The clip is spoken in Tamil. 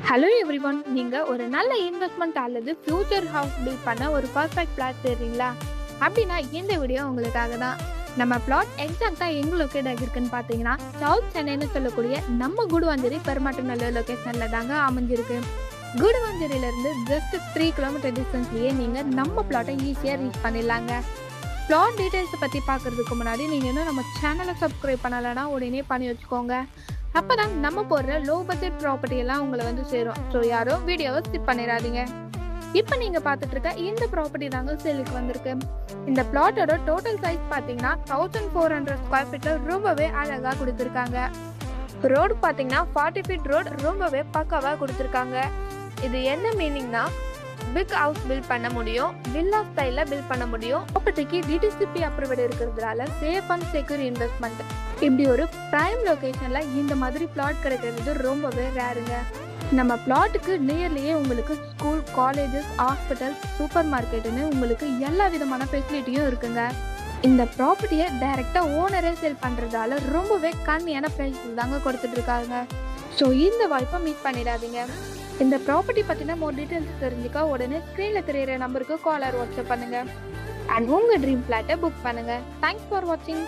ஹலோ எவ்ரிவன், நீங்க ஒரு நல்ல இன்வெஸ்ட்மெண்ட் அல்லது ஃபியூச்சர் ஹவுஸ் பில்ட் பண்ண ஒரு பர்ஃபெக்ட் பிளாட் தேடுறீங்களா? அப்படின்னா இந்த வீடியோ உங்களுக்காக தான். நம்ம பிளாட் எக்ஸாக்டா எங்க லொக்கேட் ஆகிருக்குன்னு பார்த்தீங்கன்னா, சவுத் சென்னைன்னு சொல்லக்கூடிய நம்ம குடுவாஞ்சேரி பெருமாட்டுநல்லூர் லொகேஷன்ல தாங்க அமைஞ்சிருக்கு. குடுவாஞ்சேரியிலிருந்து ஜஸ்ட் 3 கிலோமீட்டர் டிஸ்டன்ஸ்லயே நீங்க நம்ம பிளாட்டை ஈஸியா ரீச் பண்ணிடலாங்க. பிளாட் டீடைல்ஸ் பத்தி பார்க்கறதுக்கு முன்னாடி நீங்க இன்னும் நம்ம சேனலை சப்ஸ்கிரைப் பண்ணலைன்னா உடனே பண்ணி வச்சுக்கோங்க. அப்பதான் நம்ம போடுற லோ பட்ஜெட் ப்ராப்பர்ட்டி எல்லாம் உங்களை வந்து சேரும். ஸோ யாரும் வீடியோவை ஸ்கிப் பண்ணிடாதீங்க. இப்போ நீங்க பார்த்துட்டு இருக்க இந்த ப்ராப்பர்ட்டி தாங்க சேலுக்கு வந்திருக்கு. இந்த பிளாட்டோட டோட்டல் சைஸ் பார்த்தீங்கன்னா 1400 ஸ்கொயர் ஃபீட்ல ரொம்பவே அழகா கொடுத்துருக்காங்க. ரோடு பார்த்தீங்கன்னா 40 ஃபீட் ரோடு ரொம்பவே பக்காவா கொடுத்துருக்காங்க. இது என்ன மீனிங்னா, பிக் ஹவுஸ் பில்ட் பண்ண முடியும், வில்லா ஸ்டைல பில்ட் பண்ண முடியும். ப்ராப்பர்ட்டிக்கு டிடிசிபி அப்ரூவ்டு இருக்கிறதுனால சேஃப் அண்ட் செக்யூர் இன்வெஸ்ட்மெண்ட். இப்படி ஒரு பிரைம் லொகேஷன்ல இந்த மாதிரி பிளாட் கிடைக்கிறது ரொம்பவே ரேருங்க. நம்ம பிளாட்டுக்கு நியர்லியே உங்களுக்கு ஸ்கூல், காலேஜஸ், ஹாஸ்பிட்டல், சூப்பர் மார்க்கெட்டுன்னு உங்களுக்கு எல்லா விதமான ஃபெசிலிட்டியும் இருக்குங்க. இந்த ப்ராப்பர்ட்டியை டைரக்டா ஓனரே சேல் பண்றதால ரொம்பவே கம்மியான பிரைஸ் தாங்க கொடுத்துட்டு இருக்காங்க. ஸோ இந்த வாய்ப்பை மிஸ் பண்ணிடாதீங்க. இந்த ப்ராப்பர்ட்டி பற்றின மோர் டீட்டெயில்ஸ் தெரிஞ்சுக்க உடனே ஸ்க்ரீனில் தெரியிற நம்பருக்கு கால் ஆர் வாட்ஸ்அப் பண்ணுங்க. அண்ட் உங்கள் ட்ரீம் ஃப்ளாட்டை புக் பண்ணுங்க. தேங்க்ஸ் ஃபார் வாட்சிங்.